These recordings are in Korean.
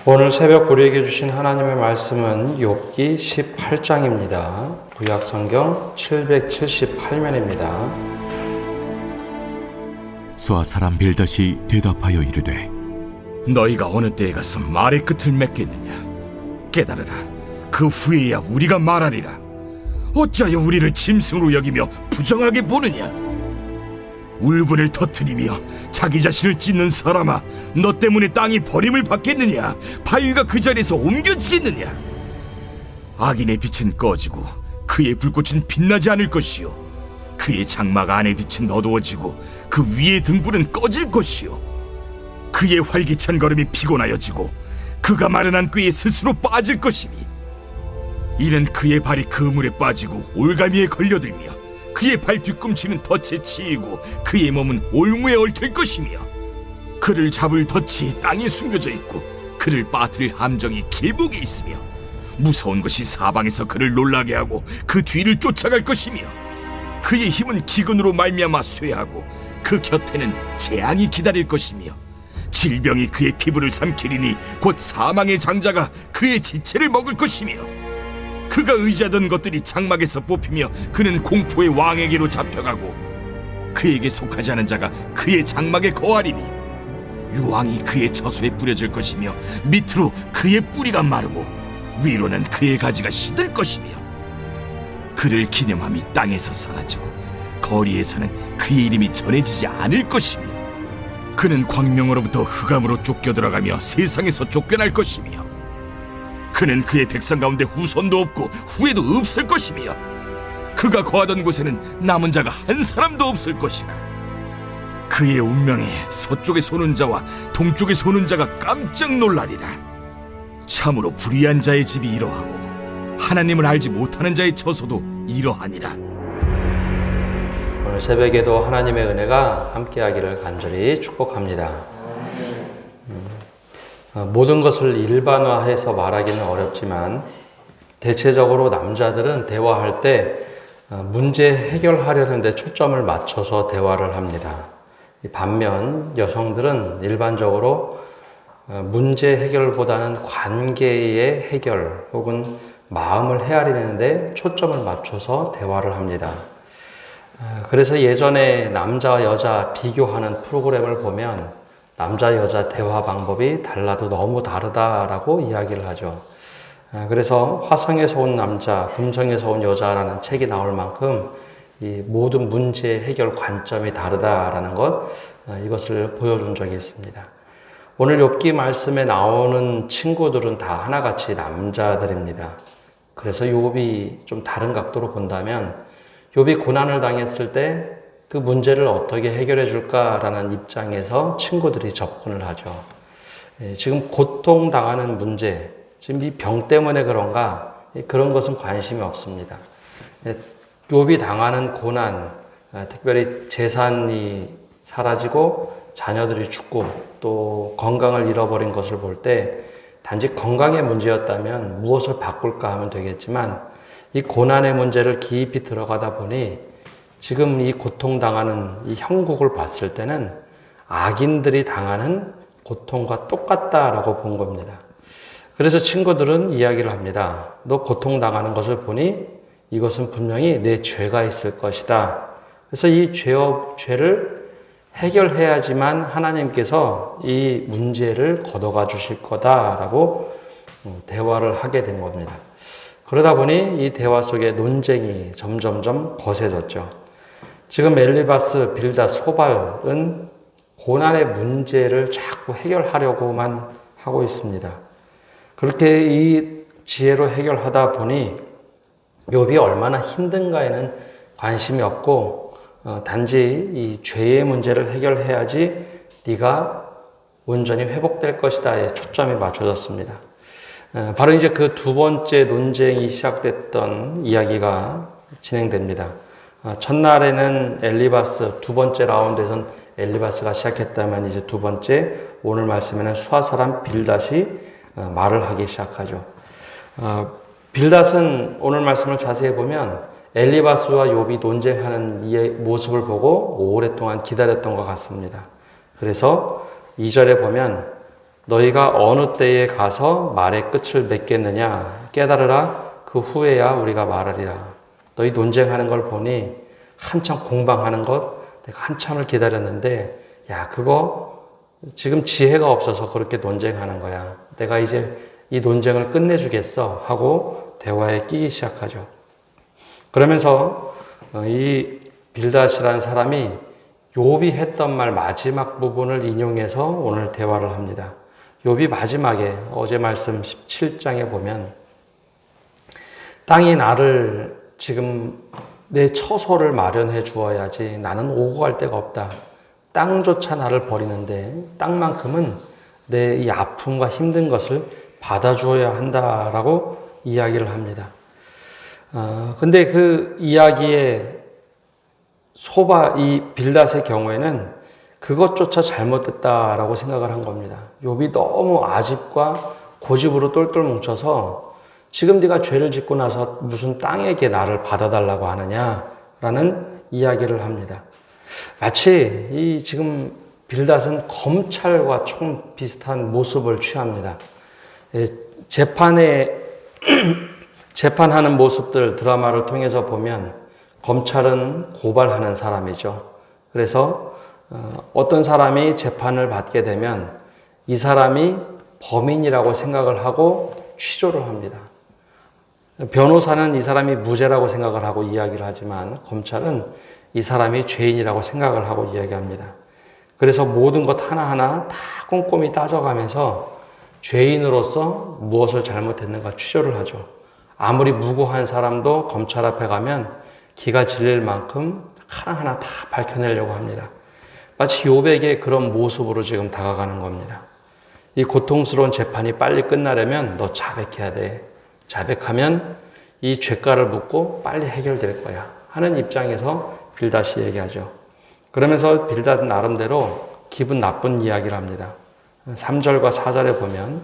오늘 새벽 우리에게 주신 하나님의 말씀은 욥기 18장입니다. 구약 성경 778면입니다. 수아 사람 빌닷이 대답하여 이르되, 너희가 어느 때에 가서 말의 끝을 맺겠느냐? 깨달으라. 그 후에야 우리가 말하리라. 어찌하여 우리를 짐승으로 여기며 부정하게 보느냐? 울분을 터뜨리며 자기 자신을 찢는 사람아, 너 때문에 땅이 버림을 받겠느냐? 바위가 그 자리에서 옮겨지겠느냐? 악인의 빛은 꺼지고 그의 불꽃은 빛나지 않을 것이요, 그의 장막 안의 빛은 어두워지고 그 위의 등불은 꺼질 것이요, 그의 활기찬 걸음이 피곤하여지고 그가 마련한 꾀에 스스로 빠질 것이니, 이는 그의 발이 그물에 빠지고 올가미에 걸려들며 그의 발 뒤꿈치는 덫에 치이고 그의 몸은 올무에 얽힐 것이며, 그를 잡을 덫이 땅에 숨겨져 있고 그를 빠뜨릴 함정이 길목에 있으며, 무서운 것이 사방에서 그를 놀라게 하고 그 뒤를 쫓아갈 것이며, 그의 힘은 기근으로 말미암아 쇠하고 그 곁에는 재앙이 기다릴 것이며, 질병이 그의 피부를 삼키리니 곧 사망의 장자가 그의 지체를 먹을 것이며, 그가 의지하던 것들이 장막에서 뽑히며 그는 공포의 왕에게로 잡혀가고 그에게 속하지 않은 자가 그의 장막에 거하리니, 유황이 그의 처소에 뿌려질 것이며 밑으로 그의 뿌리가 마르고 위로는 그의 가지가 시들 것이며, 그를 기념함이 땅에서 사라지고 거리에서는 그의 이름이 전해지지 않을 것이며, 그는 광명으로부터 흑암으로 쫓겨 들어가며 세상에서 쫓겨날 것이며, 그는 그의 백성 가운데 후손도 없고 후에도 없을 것이며, 그가 거하던 곳에는 남은 자가 한 사람도 없을 것이라. 그의 운명에 서쪽에 소는 자와 동쪽에 소는 자가 깜짝 놀라리라. 참으로 불의한 자의 집이 이러하고 하나님을 알지 못하는 자의 처소도 이러하니라. 오늘 새벽에도 하나님의 은혜가 함께하기를 간절히 축복합니다. 모든 것을 일반화해서 말하기는 어렵지만, 대체적으로 남자들은 대화할 때 문제 해결하려는 데 초점을 맞춰서 대화를 합니다. 반면 여성들은 일반적으로 문제 해결보다는 관계의 해결 혹은 마음을 헤아리는 데 초점을 맞춰서 대화를 합니다. 그래서 예전에 남자와 여자 비교하는 프로그램을 보면 남자 여자 대화 방법이 달라도 너무 다르다라고 이야기를 하죠. 그래서 화성에서 온 남자, 금성에서 온 여자라는 책이 나올 만큼 이 모든 문제 해결 관점이 다르다라는 것, 이것을 보여준 적이 있습니다. 오늘 욥기 말씀에 나오는 친구들은 다 하나같이 남자들입니다. 그래서 욥이 좀 다른 각도로 본다면, 욥이 고난을 당했을 때 그 문제를 어떻게 해결해 줄까라는 입장에서 친구들이 접근을 하죠. 지금 고통당하는 문제, 지금 이 병 때문에 그런가, 그런 것은 관심이 없습니다. 욥이 당하는 고난, 특별히 재산이 사라지고 자녀들이 죽고 또 건강을 잃어버린 것을 볼 때 단지 건강의 문제였다면 무엇을 바꿀까 하면 되겠지만, 이 고난의 문제를 깊이 들어가다 보니 지금 이 고통당하는 이 형국을 봤을 때는 악인들이 당하는 고통과 똑같다라고 본 겁니다. 그래서 친구들은 이야기를 합니다. 너 고통당하는 것을 보니 이것은 분명히 내 죄가 있을 것이다. 그래서 이 죄를 해결해야지만 하나님께서 이 문제를 걷어가 주실 거다라고 대화를 하게 된 겁니다. 그러다 보니 이 대화 속에 논쟁이 점점점 거세졌죠. 지금 엘리바스, 빌닷, 소발은 고난의 문제를 자꾸 해결하려고만 하고 있습니다. 그렇게 이 지혜로 해결하다 보니 욥이 얼마나 힘든가에는 관심이 없고, 단지 이 죄의 문제를 해결해야지 네가 온전히 회복될 것이다에 초점이 맞춰졌습니다. 바로 이제 그 두 번째 논쟁이 시작됐던 이야기가 진행됩니다. 첫날에는 엘리바스, 두 번째 라운드에서는 엘리바스가 시작했다면, 이제 두 번째 오늘 말씀에는 수아 사람 빌닷이 말을 하기 시작하죠. 빌닷은 오늘 말씀을 자세히 보면 엘리바스와 욥이 논쟁하는 이 모습을 보고 오랫동안 기다렸던 것 같습니다. 그래서 2절에 보면 너희가 어느 때에 가서 말의 끝을 맺겠느냐 깨달으라. 그 후에야 우리가 말하리라. 너희 논쟁하는 걸 보니 한참 공방하는 것 내가 한참을 기다렸는데 야 그거 지금 지혜가 없어서 그렇게 논쟁하는 거야. 내가 이제 이 논쟁을 끝내주겠어 하고 대화에 끼기 시작하죠. 그러면서 이 빌닷이라는 사람이 욥이 했던 말 마지막 부분을 인용해서 오늘 대화를 합니다. 욥이 마지막에 어제 말씀 17장에 보면 땅이 나를 지금 내 처소를 마련해 주어야지 나는 오고 갈 데가 없다. 땅조차 나를 버리는데 땅만큼은 내 이 아픔과 힘든 것을 받아주어야 한다라고 이야기를 합니다. 근데 그 이야기에 이 빌닷의 경우에는 그것조차 잘못됐다라고 생각을 한 겁니다. 욥이 너무 아집과 고집으로 똘똘 뭉쳐서 지금 네가 죄를 짓고 나서 무슨 땅에게 나를 받아달라고 하느냐라는 이야기를 합니다. 마치 이 지금 빌닷은 검찰과 총 비슷한 모습을 취합니다. 재판하는 모습들 드라마를 통해서 보면 검찰은 고발하는 사람이죠. 그래서 어떤 사람이 재판을 받게 되면 이 사람이 범인이라고 생각을 하고 취조를 합니다. 변호사는 이 사람이 무죄라고 생각을 하고 이야기를 하지만 검찰은 이 사람이 죄인이라고 생각을 하고 이야기합니다. 그래서 모든 것 하나하나 다 꼼꼼히 따져가면서 죄인으로서 무엇을 잘못했는가 취조를 하죠. 아무리 무고한 사람도 검찰 앞에 가면 기가 질릴 만큼 하나하나 다 밝혀내려고 합니다. 마치 욥에게 그런 모습으로 지금 다가가는 겁니다. 이 고통스러운 재판이 빨리 끝나려면 너 자백해야 돼. 자백하면 이 죄가를 묻고 빨리 해결될 거야 하는 입장에서 빌닷이 얘기하죠. 그러면서 빌닷은 나름대로 기분 나쁜 이야기를 합니다. 3절과 4절에 보면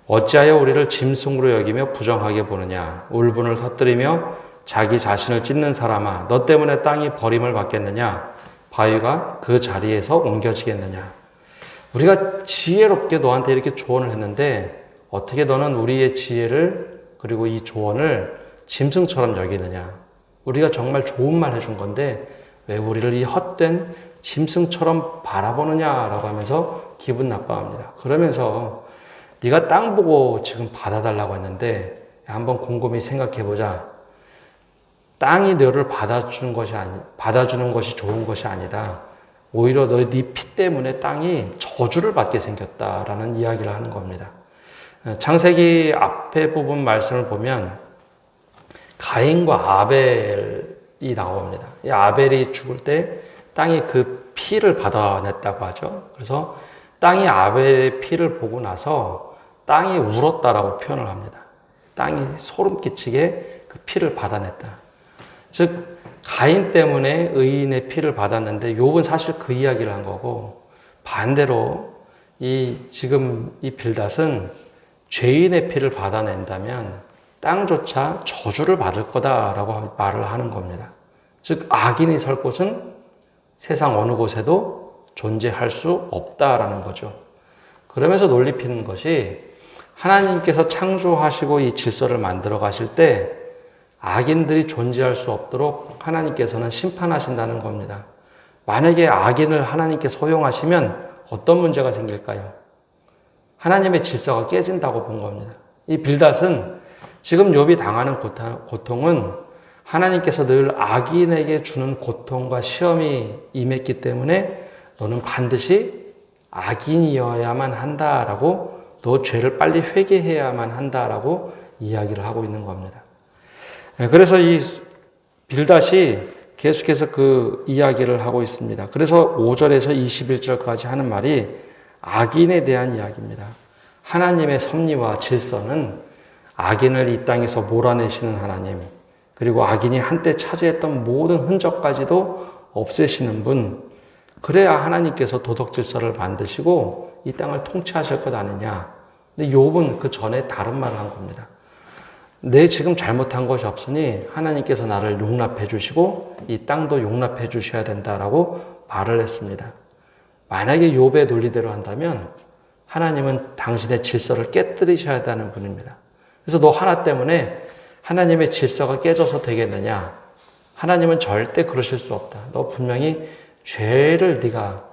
어찌하여 우리를 짐승으로 여기며 부정하게 보느냐. 울분을 터뜨리며 자기 자신을 찢는 사람아 너 때문에 땅이 버림을 받겠느냐. 바위가 그 자리에서 옮겨지겠느냐. 우리가 지혜롭게 너한테 이렇게 조언을 했는데 어떻게 너는 우리의 지혜를 그리고 이 조언을 짐승처럼 여기느냐. 우리가 정말 좋은 말 해준 건데 왜 우리를 이 헛된 짐승처럼 바라보느냐라고 하면서 기분 나빠합니다. 그러면서 네가 땅 보고 지금 받아달라고 했는데 한번 곰곰이 생각해보자. 땅이 너를 받아주는 것이 좋은 것이 아니다. 오히려 네 피 때문에 땅이 저주를 받게 생겼다라는 이야기를 하는 겁니다. 창세기 앞에 부분 말씀을 보면 가인과 아벨이 나옵니다. 이 아벨이 죽을 때 땅이 그 피를 받아냈다고 하죠. 그래서 땅이 아벨의 피를 보고 나서 땅이 울었다라고 표현을 합니다. 땅이 소름 끼치게 그 피를 받아냈다. 즉 가인 때문에 의인의 피를 받았는데 욥은 사실 그 이야기를 한 거고 반대로 지금 이 빌닷은 죄인의 피를 받아낸다면 땅조차 저주를 받을 거다라고 말을 하는 겁니다. 즉 악인이 설 곳은 세상 어느 곳에도 존재할 수 없다라는 거죠. 그러면서 논리 피는 것이 하나님께서 창조하시고 이 질서를 만들어 가실 때 악인들이 존재할 수 없도록 하나님께서는 심판하신다는 겁니다. 만약에 악인을 하나님께서 허용하시면 어떤 문제가 생길까요? 하나님의 질서가 깨진다고 본 겁니다. 이 빌닷은 지금 욥이 당하는 고통은 하나님께서 늘 악인에게 주는 고통과 시험이 임했기 때문에 너는 반드시 악인이어야만 한다라고 너 죄를 빨리 회개해야만 한다라고 이야기를 하고 있는 겁니다. 그래서 이 빌닷이 계속해서 그 이야기를 하고 있습니다. 그래서 5절에서 21절까지 하는 말이 악인에 대한 이야기입니다. 하나님의 섭리와 질서는 악인을 이 땅에서 몰아내시는 하나님, 그리고 악인이 한때 차지했던 모든 흔적까지도 없애시는 분, 그래야 하나님께서 도덕 질서를 만드시고 이 땅을 통치하실 것 아니냐. 근데 욥은 그 전에 다른 말을 한 겁니다. 내 지금 잘못한 것이 없으니 하나님께서 나를 용납해 주시고 이 땅도 용납해 주셔야 된다라고 말을 했습니다. 만약에 욥의 논리대로 한다면 하나님은 당신의 질서를 깨뜨리셔야 하는 분입니다. 그래서 너 하나 때문에 하나님의 질서가 깨져서 되겠느냐? 하나님은 절대 그러실 수 없다. 너 분명히 죄를 네가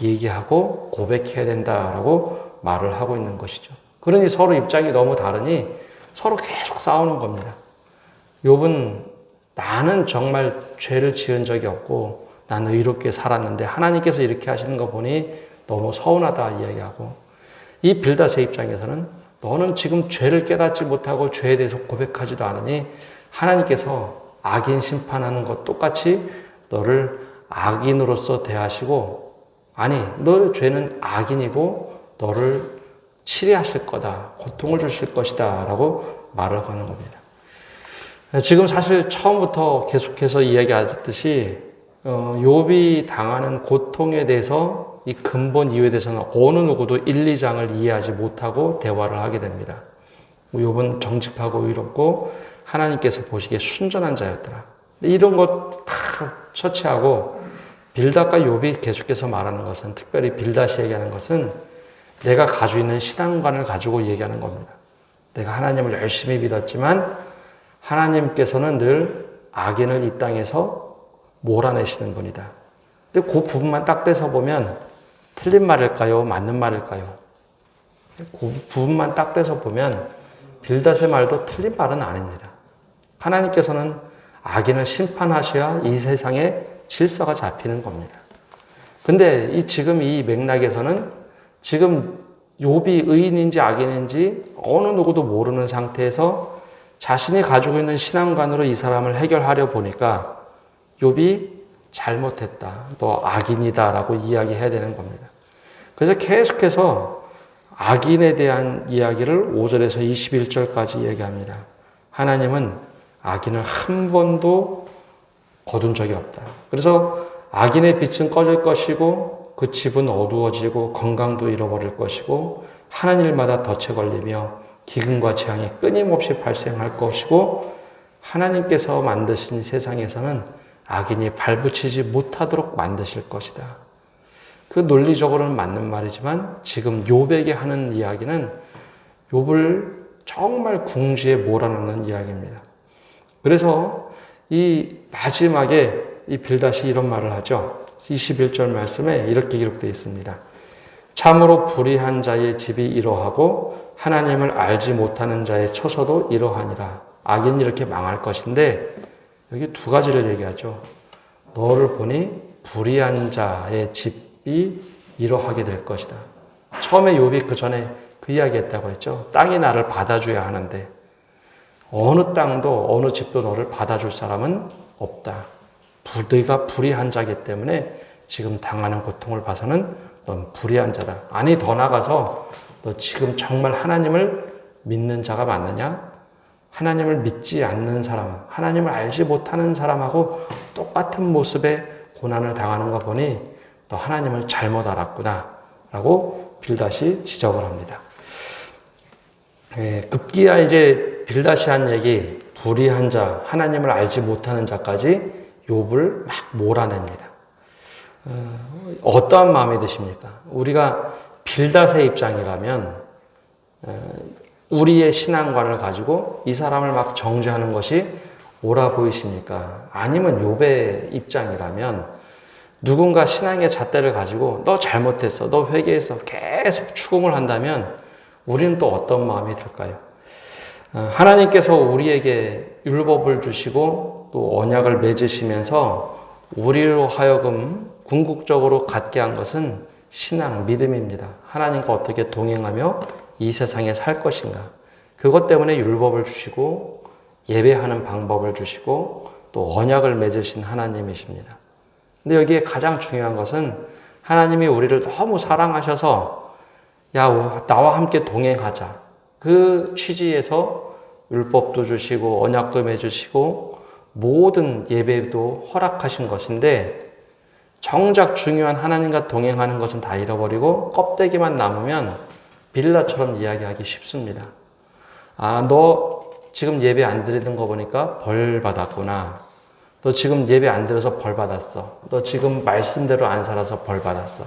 얘기하고 고백해야 된다라고 말을 하고 있는 것이죠. 그러니 서로 입장이 너무 다르니 서로 계속 싸우는 겁니다. 욥은 나는 정말 죄를 지은 적이 없고 나는 의롭게 살았는데 하나님께서 이렇게 하시는 거 보니 너무 서운하다 이야기하고, 이 빌닷의 입장에서는 너는 지금 죄를 깨닫지 못하고 죄에 대해서 고백하지도 않으니 하나님께서 악인 심판하는 것 똑같이 너를 악인으로서 대하시고, 아니 너의 죄는 악인이고 너를 치리하실 거다, 고통을 주실 것이다 라고 말을 하는 겁니다. 지금 사실 처음부터 계속해서 이야기하듯이 욥이 당하는 고통에 대해서 이 근본 이유에 대해서는 어느 누구도 1, 2장을 이해하지 못하고 대화를 하게 됩니다. 욥은 정직하고 의롭고 하나님께서 보시기에 순전한 자였더라. 이런 것 다 처치하고 빌닷과 욥이 계속해서 말하는 것은, 특별히 빌닷이 얘기하는 것은 내가 가지고 있는 신앙관을 가지고 얘기하는 겁니다. 내가 하나님을 열심히 믿었지만 하나님께서는 늘 악인을 이 땅에서 몰아내시는 분이다. 근데 그 부분만 딱 떼서 보면 틀린 말일까요? 맞는 말일까요? 그 부분만 딱 떼서 보면 빌닷의 말도 틀린 말은 아닙니다. 하나님께서는 악인을 심판하셔야 이 세상에 질서가 잡히는 겁니다. 근데 지금 이 맥락에서는 지금 욥이 의인인지 악인인지 어느 누구도 모르는 상태에서 자신이 가지고 있는 신앙관으로 이 사람을 해결하려 보니까 욥이 잘못했다, 너 악인이다 라고 이야기해야 되는 겁니다. 그래서 계속해서 악인에 대한 이야기를 5절에서 21절까지 얘기합니다. 하나님은 악인을 한 번도 거둔 적이 없다. 그래서 악인의 빛은 꺼질 것이고 그 집은 어두워지고 건강도 잃어버릴 것이고 하는 일마다 덫에 걸리며 기근과 재앙이 끊임없이 발생할 것이고 하나님께서 만드신 이 세상에서는 악인이 발붙이지 못하도록 만드실 것이다. 그 논리적으로는 맞는 말이지만 지금 욥에게 하는 이야기는 욥을 정말 궁지에 몰아넣는 이야기입니다. 그래서 이 마지막에 이 빌닷이 이런 말을 하죠. 21절 말씀에 이렇게 기록되어 있습니다. 참으로 불의한 자의 집이 이러하고 하나님을 알지 못하는 자의 처소도 이러하니라. 악인이 이렇게 망할 것인데 여기 두 가지를 얘기하죠. 너를 보니 불의한 자의 집이 이러하게 될 것이다. 처음에 욥이 그 전에 그 이야기 했다고 했죠. 땅이 나를 받아줘야 하는데 어느 땅도 어느 집도 너를 받아줄 사람은 없다. 네가 불의한 자이기 때문에 지금 당하는 고통을 봐서는 넌 불의한 자다. 아니 더 나가서 너 지금 정말 하나님을 믿는 자가 맞느냐? 하나님을 믿지 않는 사람, 하나님을 알지 못하는 사람하고 똑같은 모습의 고난을 당하는 거 보니 너 하나님을 잘못 알았구나 라고 빌닷이 지적을 합니다. 급기야 이제 빌닷이 한 얘기, 불의한 자, 하나님을 알지 못하는 자까지 욥을 막 몰아냅니다. 어떠한 마음이 드십니까? 우리가 빌닷의 입장이라면 우리의 신앙관을 가지고 이 사람을 막 정죄하는 것이 옳아 보이십니까? 아니면 욥의 입장이라면 누군가 신앙의 잣대를 가지고 너 잘못했어, 너 회개했어 계속 추궁을 한다면 우리는 또 어떤 마음이 들까요? 하나님께서 우리에게 율법을 주시고 또 언약을 맺으시면서 우리로 하여금 궁극적으로 갖게 한 것은 신앙, 믿음입니다. 하나님과 어떻게 동행하며 이 세상에 살 것인가. 그것 때문에 율법을 주시고 예배하는 방법을 주시고 또 언약을 맺으신 하나님이십니다. 근데 여기에 가장 중요한 것은 하나님이 우리를 너무 사랑하셔서 야, 나와 함께 동행하자. 그 취지에서 율법도 주시고 언약도 맺으시고 모든 예배도 허락하신 것인데 정작 중요한 하나님과 동행하는 것은 다 잃어버리고 껍데기만 남으면 빌닷처럼 이야기하기 쉽습니다. 아, 너 지금 예배 안 드리는 거 보니까 벌 받았구나. 너 지금 예배 안 드려서 벌 받았어. 너 지금 말씀대로 안 살아서 벌 받았어.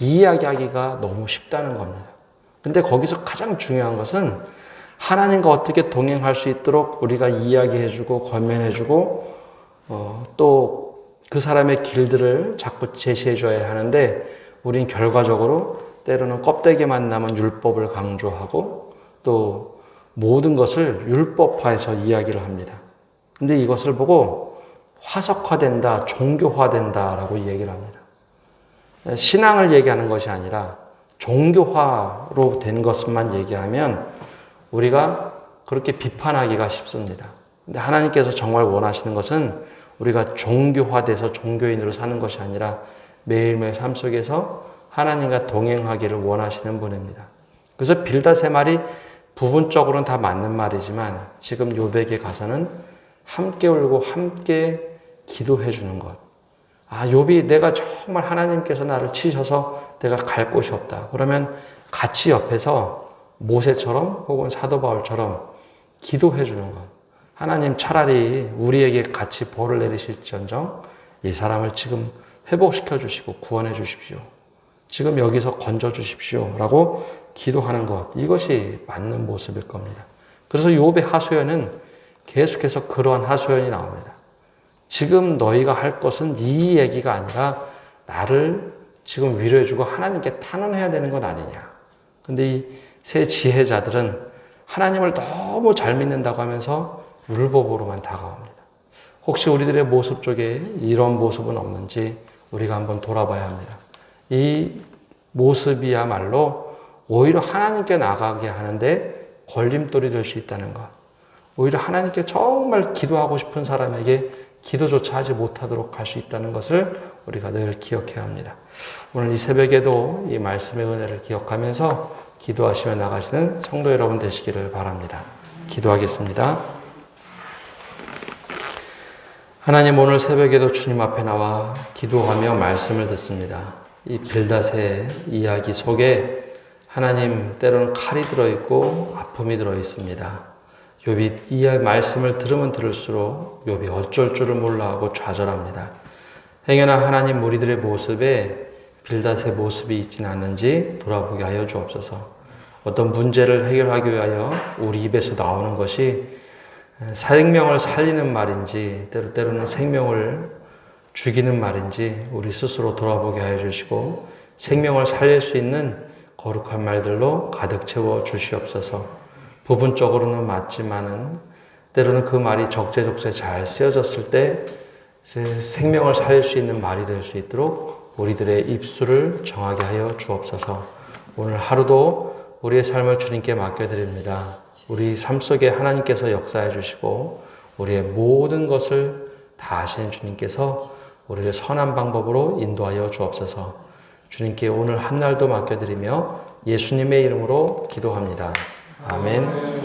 이 이야기하기가 너무 쉽다는 겁니다. 근데 거기서 가장 중요한 것은 하나님과 어떻게 동행할 수 있도록 우리가 이야기해주고 권면해주고 또 그 사람의 길들을 자꾸 제시해줘야 하는데 우린 결과적으로 때로는 껍데기만 남은 율법을 강조하고 또 모든 것을 율법화해서 이야기를 합니다. 근데 이것을 보고 화석화된다, 종교화된다라고 얘기를 합니다. 신앙을 얘기하는 것이 아니라 종교화로 된 것만 얘기하면 우리가 그렇게 비판하기가 쉽습니다. 근데 하나님께서 정말 원하시는 것은 우리가 종교화돼서 종교인으로 사는 것이 아니라 매일매일 삶 속에서 하나님과 동행하기를 원하시는 분입니다. 그래서 빌닷의 말이 부분적으로는 다 맞는 말이지만 지금 욥에게 가서는 함께 울고 함께 기도해 주는 것. 욥이 내가 정말 하나님께서 나를 치셔서 내가 갈 곳이 없다. 그러면 같이 옆에서 모세처럼 혹은 사도 바울처럼 기도해 주는 것. 하나님 차라리 우리에게 같이 벌을 내리실지언정 이 사람을 지금 회복시켜 주시고 구원해 주십시오. 지금 여기서 건져 주십시오. 라고 기도하는 것. 이것이 맞는 모습일 겁니다. 그래서 욥의 하소연은 계속해서 그러한 하소연이 나옵니다. 지금 너희가 할 것은 이 얘기가 아니라 나를 지금 위로해주고 하나님께 탄원해야 되는 것 아니냐. 근데 이 세 지혜자들은 하나님을 너무 잘 믿는다고 하면서 율법으로만 다가옵니다. 혹시 우리들의 모습 쪽에 이런 모습은 없는지 우리가 한번 돌아봐야 합니다. 이 모습이야말로 오히려 하나님께 나가게 하는데 걸림돌이 될 수 있다는 것. 오히려 하나님께 정말 기도하고 싶은 사람에게 기도조차 하지 못하도록 할 수 있다는 것을 우리가 늘 기억해야 합니다. 오늘 이 새벽에도 이 말씀의 은혜를 기억하면서 기도하시며 나가시는 성도 여러분 되시기를 바랍니다. 기도하겠습니다. 하나님, 오늘 새벽에도 주님 앞에 나와 기도하며 말씀을 듣습니다. 이 빌닷의 이야기 속에 하나님 때로는 칼이 들어있고 아픔이 들어있습니다. 욥이 이 말씀을 들으면 들을수록 욥이 어쩔 줄을 몰라하고 좌절합니다. 행여나 하나님 우리들의 모습에 빌닷의 모습이 있지는 않는지 돌아보게 하여 주옵소서. 어떤 문제를 해결하기 위하여 우리 입에서 나오는 것이 생명을 살리는 말인지 때로는 생명을 죽이는 말인지 우리 스스로 돌아보게 하여 주시고 생명을 살릴 수 있는 거룩한 말들로 가득 채워 주시옵소서. 부분적으로는 맞지만은 때로는 그 말이 적재적소에 잘 쓰여졌을 때 생명을 살릴 수 있는 말이 될 수 있도록 우리들의 입술을 정하게 하여 주옵소서. 오늘 하루도 우리의 삶을 주님께 맡겨드립니다. 우리 삶 속에 하나님께서 역사해 주시고 우리의 모든 것을 다 아시는 주님께서 우리를 선한 방법으로 인도하여 주옵소서. 주님께 오늘 한날도 맡겨드리며 예수님의 이름으로 기도합니다. 아멘.